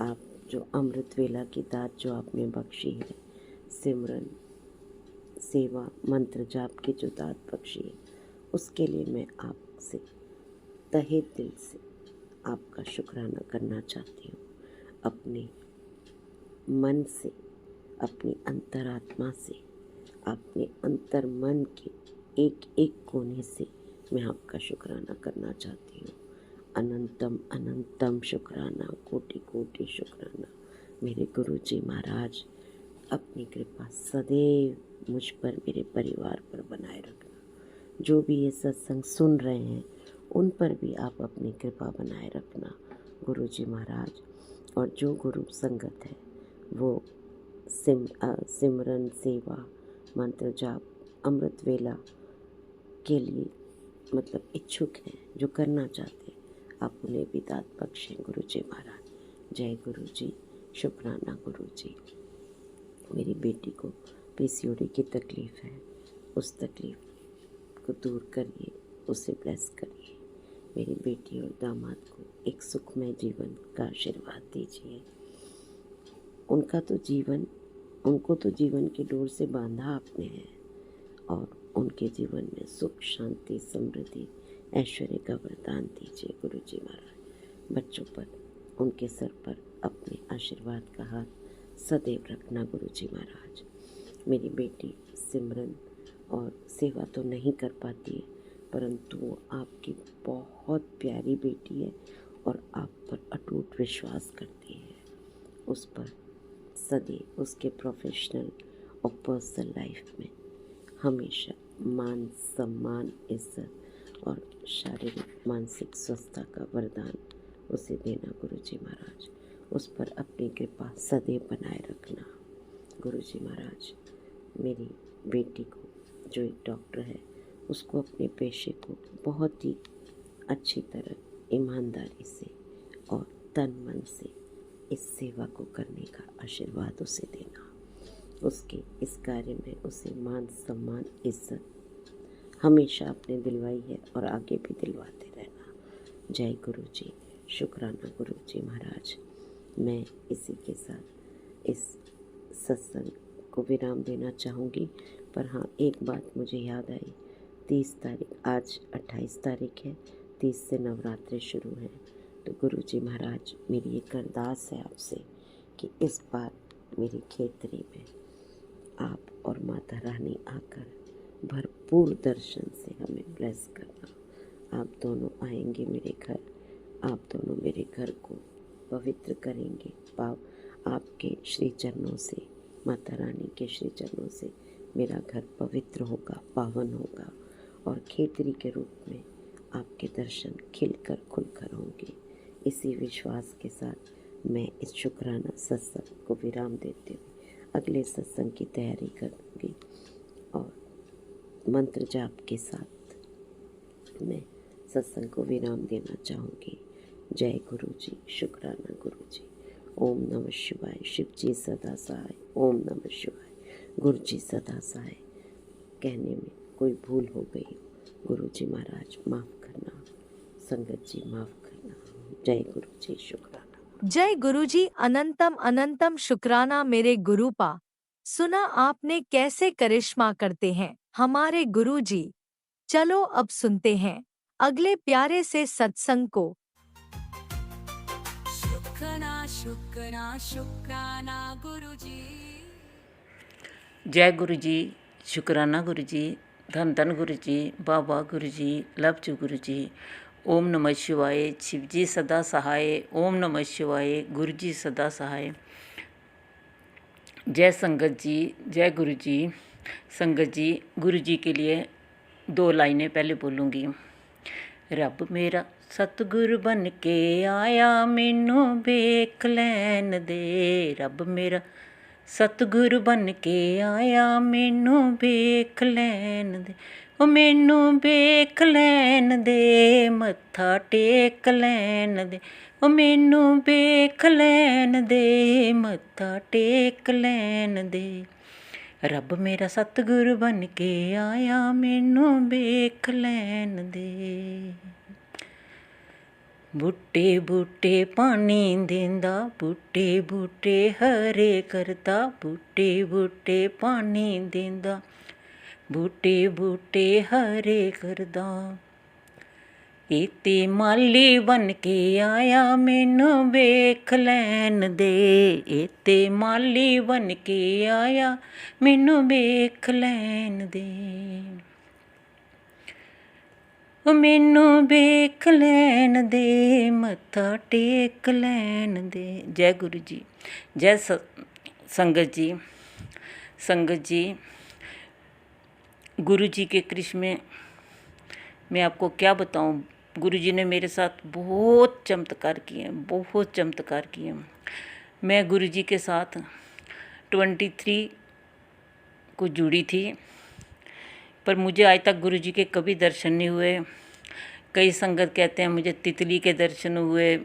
आप जो अमृत वेला की दात जो आपने बख्शी है, सिमरन, सेवा, मंत्र जाप की जो दात बख्शी है, उसके लिए मैं आपसे तहे दिल से आपका शुक्राना करना चाहती हूँ। अपने मन से, अपनी अंतरात्मा से, अपने अंतर मन के एक एक कोने से मैं आपका शुक्राना करना चाहती हूँ। अनंतम अनंतम शुक्राना, कोटि कोटि शुक्राना। मेरे गुरु जी महाराज, अपनी कृपा सदैव मुझ पर, मेरे परिवार पर बनाए रखना। जो भी ये सत्संग सुन रहे हैं, उन पर भी आप अपनी कृपा बनाए रखना गुरु जी महाराज। और जो गुरु संगत है, वो सिमरन, सेवा, मंत्र जाप, अमृत वेला के लिए मतलब इच्छुक हैं, जो करना चाहते हैं, आप उन्हें भी दात बख्शें गुरु जी महाराज। जय गुरु जी, शुक्राना गुरु जी। मेरी बेटी को पीसीओडी की तकलीफ़ है, उस तकलीफ़ को दूर करिए, उसे ब्लेस करिए। मेरी बेटी और दामाद को एक सुखमय जीवन का आशीर्वाद दीजिए। उनको तो जीवन की डोर से बांधा आपने है, और उनके जीवन में सुख, शांति, समृद्धि, ऐश्वर्य का वरदान दीजिए गुरु जी महाराज। बच्चों पर, उनके सर पर अपने आशीर्वाद का हाथ सदैव रखना गुरु जी महाराज। मेरी बेटी सिमरन और सेवा तो नहीं कर पाती है, परंतु वो आपकी बहुत प्यारी बेटी है और आप पर अटूट विश्वास करती है। उस पर सदैव उसके प्रोफेशनल और पर्सनल लाइफ में हमेशा मान सम्मान, इज्जत और शारीरिक मानसिक स्वस्थता का वरदान उसे देना गुरुजी महाराज। उस पर अपनी कृपा सदैव बनाए रखना गुरुजी महाराज। मेरी बेटी को, जो एक डॉक्टर है, उसको अपने पेशे को बहुत ही अच्छी तरह ईमानदारी से और तन मन से इस सेवा को करने का आशीर्वाद उसे देना। उसके इस कार्य में उसे मान सम्मान इज्जत हमेशा आपने दिलवाई है और आगे भी दिलवाते रहना। जय गुरु जी, शुक्राना गुरु जी महाराज। मैं इसी के साथ इस सत्संग को विराम देना चाहूँगी, पर हाँ, एक बात मुझे याद आई। 30 तारीख, आज 28 तारीख है, 30 से नवरात्रि शुरू है। तो गुरु जी महाराज, मेरी एक अरदास है आपसे कि इस बार मेरी खेतरी में आप और माता रानी आकर भरपूर दर्शन से हमें ब्लेस करना। आप दोनों आएंगे मेरे घर, आप दोनों मेरे घर को पवित्र करेंगे। आपके श्री चरणों से, माता रानी के श्री चरणों से मेरा घर पवित्र होगा, पावन होगा और खेतरी के रूप में आपके दर्शन खिलकर खुलकर होंगे। इसी विश्वास के साथ मैं इस शुक्राना सत्संग को विराम देते हुए अगले सत्संग की तैयारी करूँगी और मंत्र जाप के साथ मैं सत्संग को विराम देना चाहूँगी। जय गुरु जी, शुक्राना गुरु जी। ओम नमः शिवाय। शिव जी सदा सहाय। ओम नमः शिवाय। गुरु जी सदा सहाय। कहने में कोई भूल हो गई हो, गुरु जी महाराज माफ़ करना, संगत जी माफ़ करना। जय गुरु जी, शुक्राना। जय गुरुजी, अनंतम अनंतम शुक्राना मेरे गुरुपा। सुना आपने कैसे करिश्मा करते हैं हमारे गुरुजी। चलो अब सुनते हैं अगले प्यारे से सत्संग को। शुक्राना शुक्राना शुक्राना गुरुजी। जय गुरु जी, शुक्राना गुरु जी, धन धन गुरु जी, बाबा गुरु जी, लव यू गुरु जी। ओम नमः शिवाय। शिव जी सदा सहाय। ओम नमः शिवाय। गुरु जी सदा सहाय। जय संगत जी, जय गुरु जी। संगत जी, गुरु जी के लिए 2 लाइनें पहले बोलूँगी। रब मेरा सतगुर बन के आया, मैनू वेख लैन दे। रब मेरा सतगुर बन के आया, मैनू वेख लैन दे। ओ मैनू वेख लैन दे, मत्था टेक लैन दे। ओ मैनू वेख लैन दे, मत्था टेक लैन दे। रब मेरा सतगुर बन के आया, मैनू वेख लैन दे। बूटे बूटे पानी देंदा, बूटे बूटे हरे करदा। बूटे बूटे पानी देंदा, बूटे बूटे हरे करदा। इते माली बन के आया, मैनू वेख लैन दे। इते माली बन के आया, मैनू वेख लैन दे। ओ मैनू वेख लैन दे, मत्था टेक लैन दे। जय गुरु जी। जय संगत जी। संगत जी, गुरु जी के करिश्मे मैं आपको क्या बताऊं। गुरु जी ने मेरे साथ बहुत चमत्कार किए, बहुत चमत्कार किए। मैं गुरु जी के साथ 23 को जुड़ी थी, पर मुझे आज तक गुरु जी के कभी दर्शन नहीं हुए। कई संगत कहते हैं मुझे तितली के दर्शन हुए,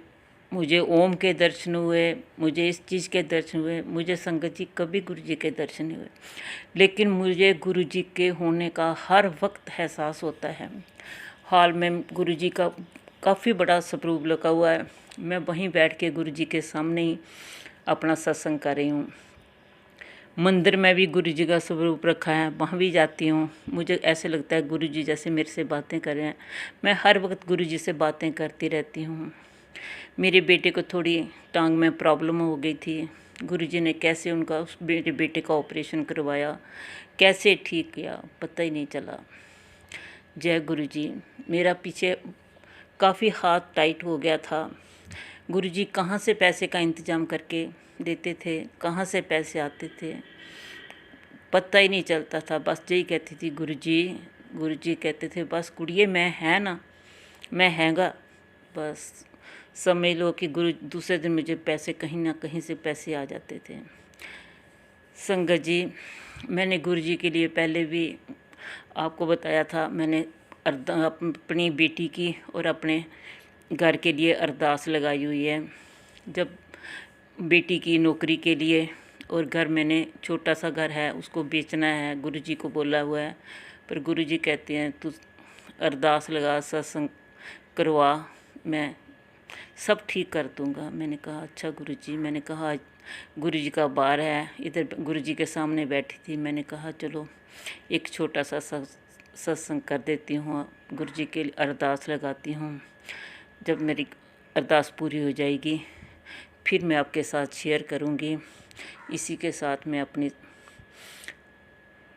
मुझे ओम के दर्शन हुए, मुझे इस चीज़ के दर्शन हुए। मुझे संगत जी कभी गुरु जी के दर्शन नहीं हुए, लेकिन मुझे गुरु जी के होने का हर वक्त एहसास होता है। हाल में गुरु जी का काफ़ी बड़ा स्वरूप लगा हुआ है। मैं वहीं बैठ के गुरु जी के सामने ही अपना सत्संग कर रही हूँ। मंदिर में भी गुरु जी का स्वरूप रखा है, वहाँ भी जाती हूँ। मुझे ऐसे लगता है गुरु जी जैसे मेरे से बातें कर रहे हैं। मैं हर वक्त गुरु जी से बातें करती रहती हूँ। मेरे बेटे को थोड़ी टांग में प्रॉब्लम हो गई थी, गुरुजी ने कैसे उनका उस मेरे बेटे का ऑपरेशन करवाया, कैसे ठीक किया, पता ही नहीं चला। जय गुरुजी। मेरा पीछे काफ़ी हाथ टाइट हो गया था। गुरुजी कहाँ से पैसे का इंतज़ाम करके देते थे, कहाँ से पैसे आते थे, पता ही नहीं चलता था। बस यही कहती थी गुरुजी। गुरुजी कहते थे बस कुड़िए मैं है ना, मैं हैगा। बस समझ लो कि गुरु दूसरे दिन मुझे पैसे कहीं ना कहीं से पैसे आ जाते थे। संगत जी, मैंने गुरुजी के लिए पहले भी आपको बताया था, मैंने अपनी बेटी की और अपने घर के लिए अरदास लगाई हुई है। जब बेटी की नौकरी के लिए और घर, मैंने छोटा सा घर है उसको बेचना है, गुरुजी को बोला हुआ है। पर गुरुजी कहते हैं तू अरदास लगा, सत्संग करवा, मैं सब ठीक कर दूंगा। मैंने कहा अच्छा गुरुजी। मैंने कहा आज गुरुजी का बार है, इधर गुरुजी के सामने बैठी थी। मैंने कहा चलो एक छोटा सा सत्संग कर देती हूँ, गुरुजी के लिए अरदास लगाती हूँ। जब मेरी अरदास पूरी हो जाएगी फिर मैं आपके साथ शेयर करूँगी। इसी के साथ मैं अपनी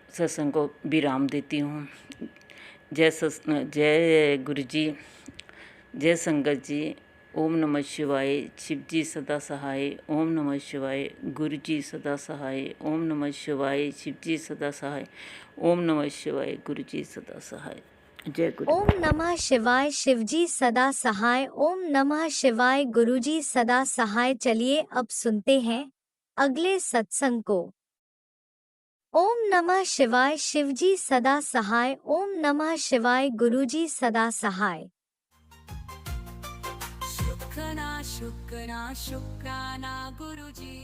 सत्संग को विराम देती हूँ। जय गुरुजी, जय संगत जी। ओम नमः शिवाय। शिव जी सदा सहाय। ओम नमः शिवाय। गुरु जी सदा सहाय। ओम नमः शिवाय। शिव जी सदा सहाय। ओम नमः शिवाय। गुरु जी सदा सहाय। जय गुरु। ओम नमः शिवाय। शिवजी सदा सहाय। ओम नमः शिवाय। गुरुजी सदा सहाय। चलिए अब सुनते हैं अगले सत्संग को। ओम नमः शिवाय। शिवजी सदा सहाय। ओम नमः शिवाय। गुरुजी सदा सहाय। शुक्राना शुक्राना गुरुजी।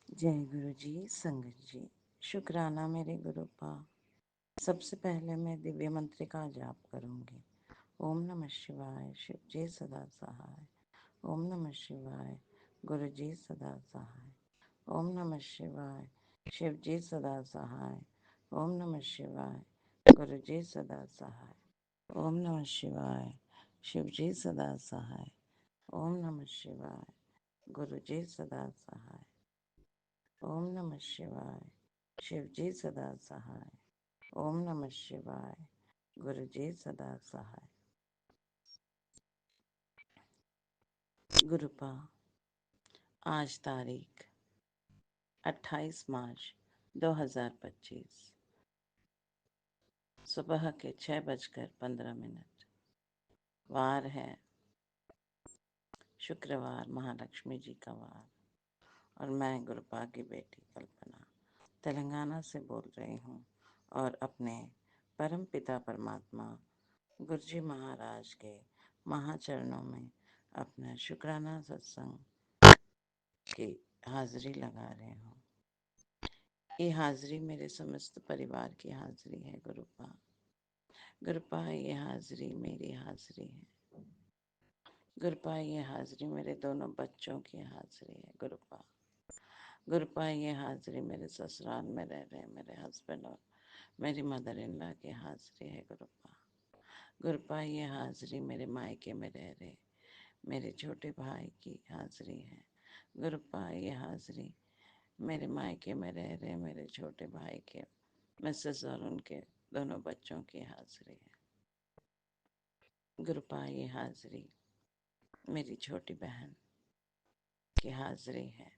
जय गुरु जी, संगत जी, शुक्राना मेरे गुरु पा। सबसे पहले मैं दिव्य मंत्र का जाप करूंगी। ओम नमः शिवाय। शिव जी सदा सहाय। ओम नमः शिवाय। गुरु जी सदा सहाय। ओम नमः शिवाय। शिव जी सदा सहाय। ओम नमः शिवाय। गुरु जी सदा सहाय। ओम नमः शिवाय। शिव जी सदा सहाय। ओम नमः शिवाय। गुरु जी सदा सहाय। ओम नमः शिवाय। शिव जी सदा सहाय। ओम नमः शिवाय। गुरु जी सदा सहाय। गुरुपा। आज तारीख 28 मार्च 2025, सुबह के 6:15। वार है शुक्रवार, महालक्ष्मी जी का वार। और मैं गुरुपा की बेटी कल्पना तेलंगाना से बोल रही हूँ और अपने परम पिता परमात्मा गुरुजी महाराज के महाचरणों में अपना शुक्राना सत्संग की हाजिरी लगा रही हूँ। ये हाजिरी मेरे समस्त परिवार की हाजिरी है गुरुपा। गुरुपा ये हाजिरी मेरी हाजिरी है। गुरुपा ये हाजिरी मेरे दोनों बच्चों की हाजिरी है गुरुपा। गुरुपा ये हाजिरी मेरे ससुराल में रह रहे मेरे हस्बैंड और मेरी मदर इन लॉ की हाजिरी है गुरुपा। गुरुपा ये हाजिरी मेरे मायके में रह रहे मेरे छोटे भाई की हाजिरी है गुरुपा। ये हाजिरी मेरे मायके में रह रहे मेरे छोटे भाई के मिसेस और उनके दोनों बच्चों की हाजिरी है गुरुपा। ये हाजिरी मेरी छोटी बहन की हाजिरी है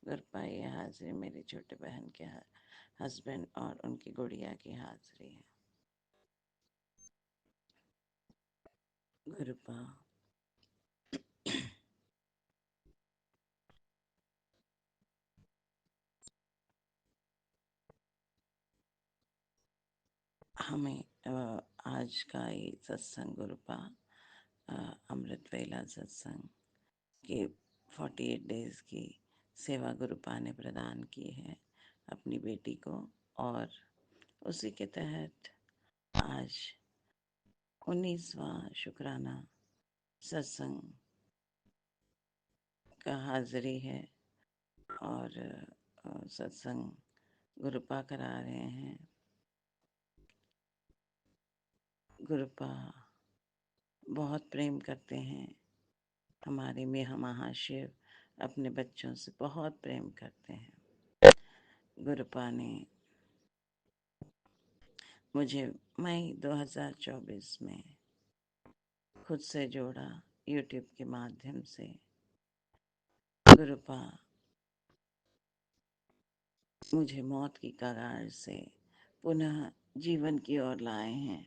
गुरुपा। ये हाजिरी मेरी छोटी बहन के हस्बैंड और उनकी गुड़िया की हाजिरी है गुरुपा। हमें आज का ये सत्संग गुरुपा अमृत वेला सत्संग के 48 डेज की सेवा गुरुपा ने प्रदान की है अपनी बेटी को। और उसी के तहत आज 19वां शुक्राना सत्संग का हाजिरी है और सत्संग गुरुपा करा रहे हैं। गुरुपा बहुत प्रेम करते हैं हमारे में महाशिव अपने बच्चों से बहुत प्रेम करते हैं। गुरुपा ने मुझे मई 2024 में खुद से जोड़ा यूट्यूब के माध्यम से। गुरुपा मुझे मौत की कगार से पुनः जीवन की ओर लाए हैं।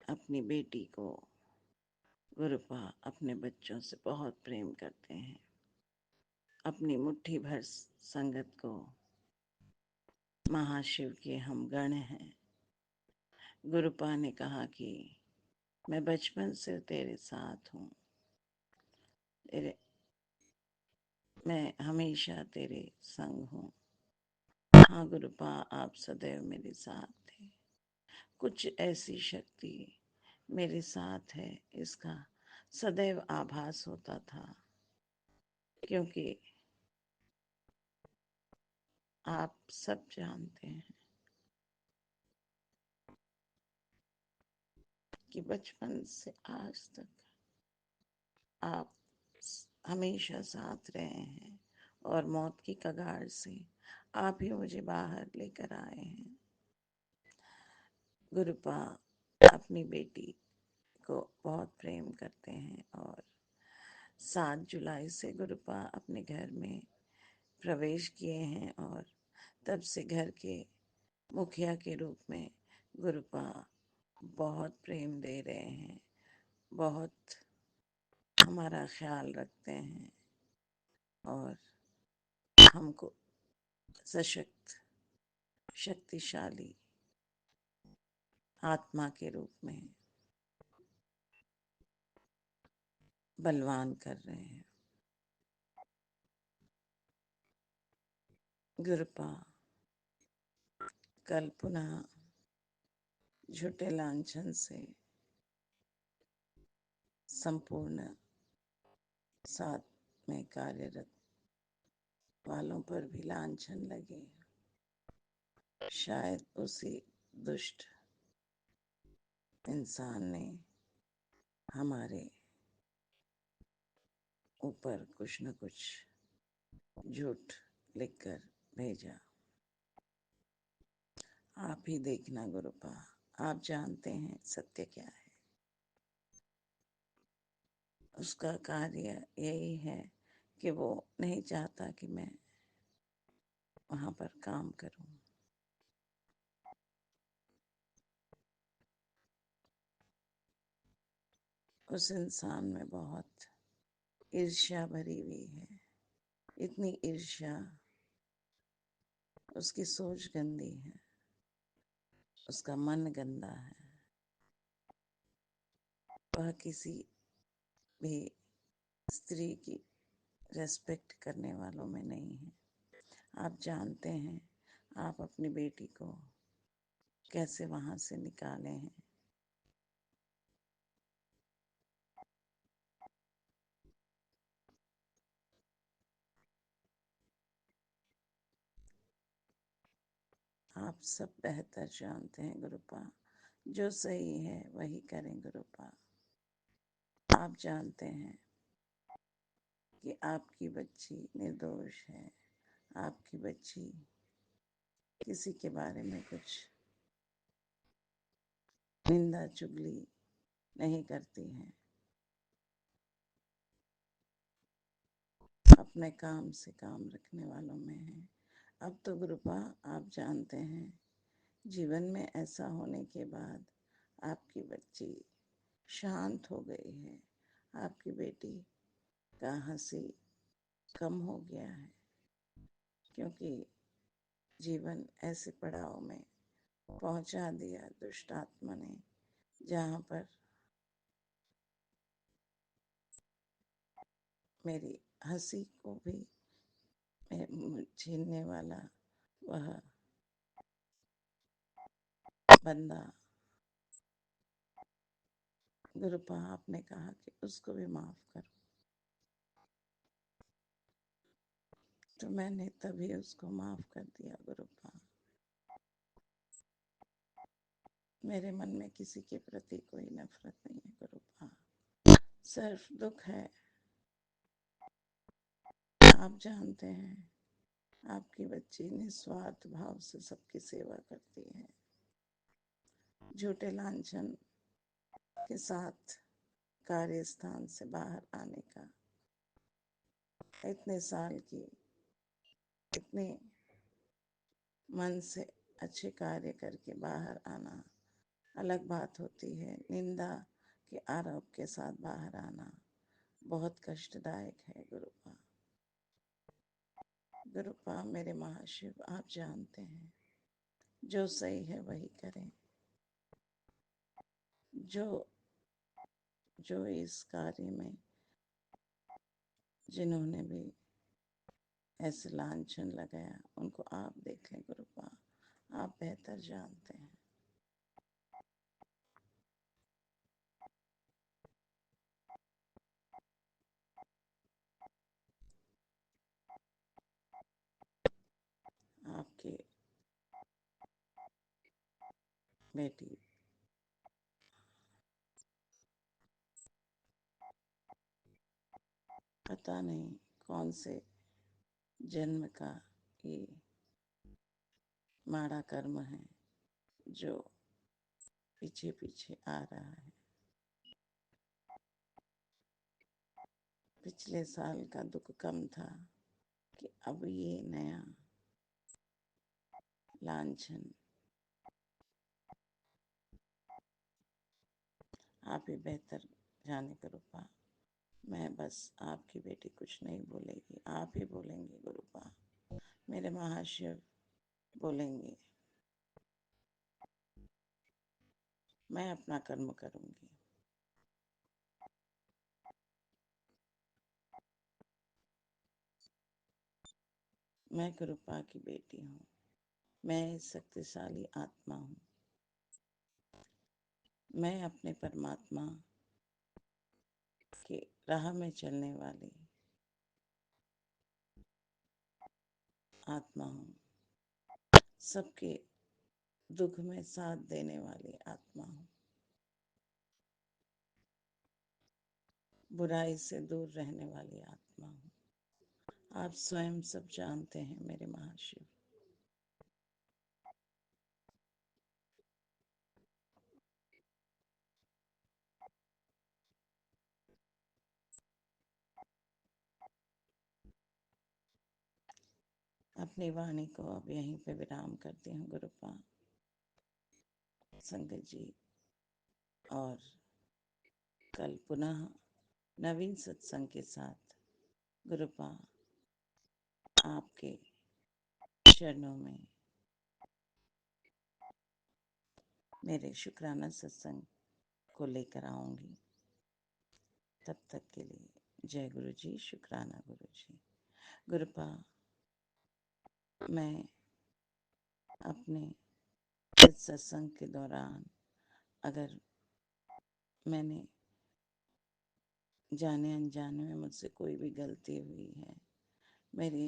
अपनी बेटी को गुरुपा अपने बच्चों से बहुत प्रेम करते हैं। अपनी मुट्ठी भर संगत को महाशिव के हम गण हैं। गुरुपा ने कहा कि मैं बचपन से तेरे साथ हूँ, मैं हमेशा तेरे संग हूँ। हाँ गुरुपा, आप सदैव मेरे साथ थे। कुछ ऐसी शक्ति मेरे साथ है, इसका सदैव आभास होता था, क्योंकि आप सब जानते हैं कि बचपन से आज तक आप हमेशा साथ रहे हैं और मौत की कगार से आप ही मुझे बाहर लेकर आए हैं। गुरुपा अपनी बेटी को बहुत प्रेम करते हैं और 7 जुलाई से गुरुपा अपने घर में प्रवेश किए हैं और तब से घर के मुखिया के रूप में गुरुपा बहुत प्रेम दे रहे हैं, बहुत हमारा ख्याल रखते हैं और हमको सशक्त, शक्तिशाली आत्मा के रूप में बलवान कर रहे हैं। गुरुपा कल पुनः झूठे लांछन से संपूर्ण साथ में कार्यरत वालों पर भी लांछन लगे। शायद उसी दुष्ट इंसान ने हमारे ऊपर कुछ न कुछ झूठ लिखकर भेजा। आप ही देखना गुरुपा, आप जानते हैं सत्य क्या है। उसका कार्य यही है कि वो नहीं चाहता कि मैं वहां पर काम करूं। उस इंसान में बहुत ईर्ष्या भरी हुई है, इतनी ईर्ष्या, उसकी सोच गंदी है, उसका मन गंदा है। वह किसी भी स्त्री की रेस्पेक्ट करने वालों में नहीं है। आप जानते हैं आप अपनी बेटी को कैसे वहां से निकाले हैं। आप सब बेहतर जानते हैं गुरुपा, जो सही है वही करें गुरुपा। आप जानते हैं कि आपकी बच्ची निर्दोष है, आपकी बच्ची किसी के बारे में कुछ निंदा चुगली नहीं करती है, अपने काम से काम रखने वालों में है। अब तो गुरुपा आप जानते हैं जीवन में ऐसा होने के बाद आपकी बच्ची शांत हो गई है, आपकी बेटी का हंसी कम हो गया है, क्योंकि जीवन ऐसे पड़ाव में पहुंचा दिया दुष्ट आत्मा ने जहां पर मेरी हंसी को भी छीनने वाला वह बंदा। गुरुपा आपने कहा कि उसको भी माफ करो, तो मैंने तभी उसको माफ कर दिया गुरुपा। मेरे मन में किसी के प्रति कोई नफरत नहीं है गुरुपा, सिर्फ दुख है आप जानते हैं आपकी बच्ची निस्वार्थ भाव से सबकी सेवा करती है। झूठे लांछन के साथ कार्यस्थान से बाहर आने का, इतने साल की इतने मन से अच्छे कार्य करके बाहर आना अलग बात होती है। निंदा के आरोप के साथ बाहर आना बहुत कष्टदायक है। गुरुपा, गुरुपा मेरे महाशिव, आप जानते हैं जो सही है वही करें। जो जो इस कार्य में जिन्होंने भी ऐसे लांछन लगाया उनको आप देखें। गुरुपा, आप बेहतर जानते हैं। आपकी बेटी पता नहीं कौन से जन्म का ये माड़ा कर्म है जो पीछे पीछे आ रहा है। पिछले साल का दुख कम था कि अब ये नया लांछन। आप ही बेहतर जाने। गुरुपा, मैं बस आपकी बेटी कुछ नहीं बोलेगी, आप ही बोलेंगे। गुरुपा, मेरे महाशिव बोलेंगे। मैं अपना कर्म करूंगी। मैं गुरुपा की बेटी हूँ। मैं एक शक्तिशाली आत्मा हूँ। मैं अपने परमात्मा के राह में चलने वाली आत्मा हूँ। सबके दुख में साथ देने वाली आत्मा हूँ। बुराई से दूर रहने वाली आत्मा हूँ। आप स्वयं सब जानते हैं मेरे महाशिव। अपनी वाणी को अब यहीं पे विराम करती हूँ। गुरुपा, संगत जी, और कल पुनः नवीन सत्संग के साथ गुरुपा आपके चरणों में मेरे शुक्राना सत्संग को लेकर आऊंगी। तब तक के लिए जय गुरु जी, शुक्राना गुरु जी। गुरुपा, मैं अपने इस सत्संग के दौरान अगर मैंने जाने अनजाने में मुझसे कोई भी गलती हुई है, मेरी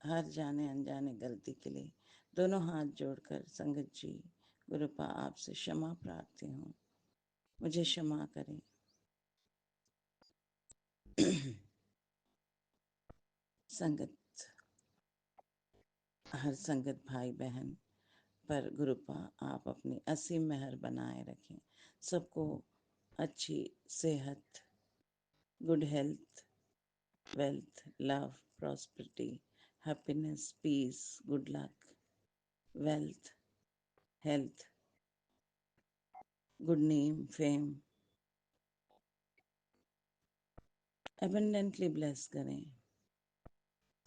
हर जाने अनजाने गलती के लिए दोनों हाथ जोड़कर संगत जी, गुरुपा आपसे क्षमा प्रार्थी हूँ। मुझे क्षमा करें। संगत, हर संगत भाई बहन पर गुरुपा आप अपनी असीम मेहर बनाए रखें। सबको अच्छी सेहत, good health, wealth, love, prosperity, happiness, peace, good luck, wealth, health, good name, fame, abundantly bless करें।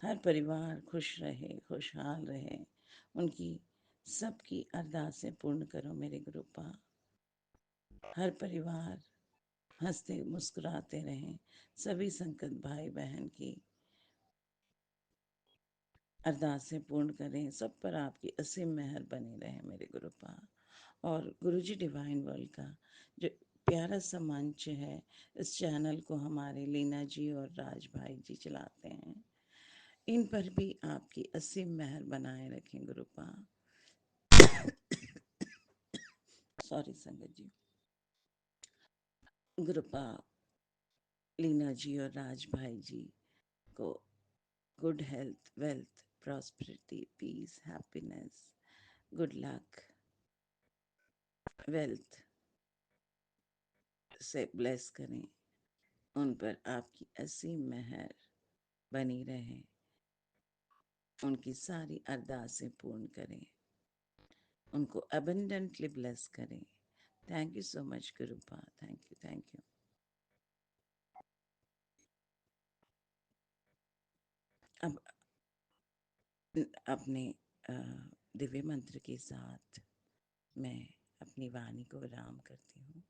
हर परिवार खुश रहे, खुशहाल रहे। उनकी सबकी अरदासें पूर्ण करो मेरे गुरुपा। हर परिवार हंसते मुस्कुराते रहें। सभी संकट भाई बहन की अरदासें पूर्ण करें। सब पर आपकी असीम मेहर बनी रहे मेरे गुरुपा। और गुरुजी डिवाइन वर्ल्ड का जो प्यारा सा मंच है, इस चैनल को हमारे लीना जी और राज भाई जी चलाते हैं। इन पर भी आपकी असीम मेहर बनाए रखें गुरुपा। सॉरी संगत जी। गुरुपा लीना जी और राज भाई जी को good health, wealth, prosperity, peace, happiness, good luck, wealth से ब्लेस करें। उन पर आपकी असीम मेहर बनी रहे, उनकी सारी अरदासें पूर्ण करें, उनको अबंडेंटली ब्लेस करें। Thank you so much गुरुपा, thank you, thank you. अब अपने दिव्य मंत्र के साथ मैं अपनी वाणी को विराम करती हूँ।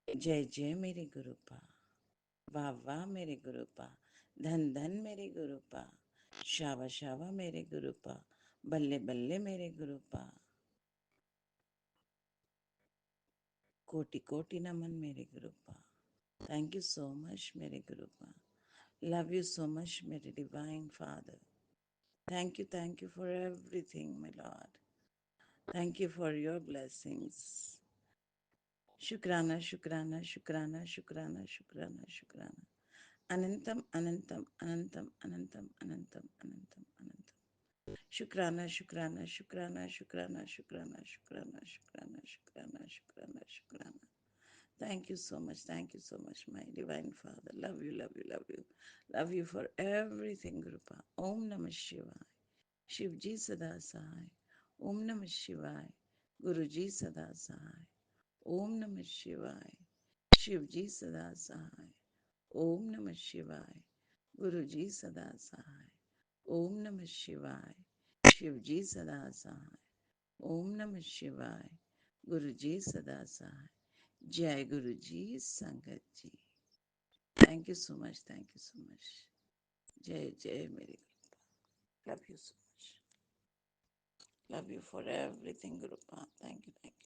जय जय मेरे गुरुपा, वाह वाह मेरे गुरुपा, धन धन मेरे गुरुपा, शावा शावा मेरे गुरुपा, बल्ले बल्ले मेरे गुरुपा, कोटि कोटि नमन मेरे गुरुपा। थैंक यू सो मच मेरे Gurupa. Love you so much मेरे divine father. Thank you for everything, my Lord. Thank you for your blessings. Shukrana, Shukrana, Shukrana, Shukrana, Shukrana, Shukrana. Anantam, Anantam, Anantam, Anantam, Anantam, Anantam, Anantam. Shukrana, Shukrana, Shukrana, Shukrana, Shukrana, Shukrana, Shukrana, Shukrana, Shukrana, Shukrana. Thank you so much. Thank you so much, my divine Father. Love you, love you, love you. Love you for everything, Gurupa. Om Namah Shivaya. Shiv ji सदा सहाय। ओम नमः शिवाय। गुरु जी सदा सहाय। ओम नमः शिवाय। शिव जी सदा सहाय। ओम नमः शिवाय। गुरु जी सदा सहाय। ओम नमः शिवाय। शिव जी सदा सहाय। ओम नमः शिवाय। गुरु जी सदा सहाय। जय गुरु जी, संगत जी। Thank you so much, thank you so much. जय जय मेरे Gurupa. Love you so much. Love you for everything, Gurupa. Thank you, thank you.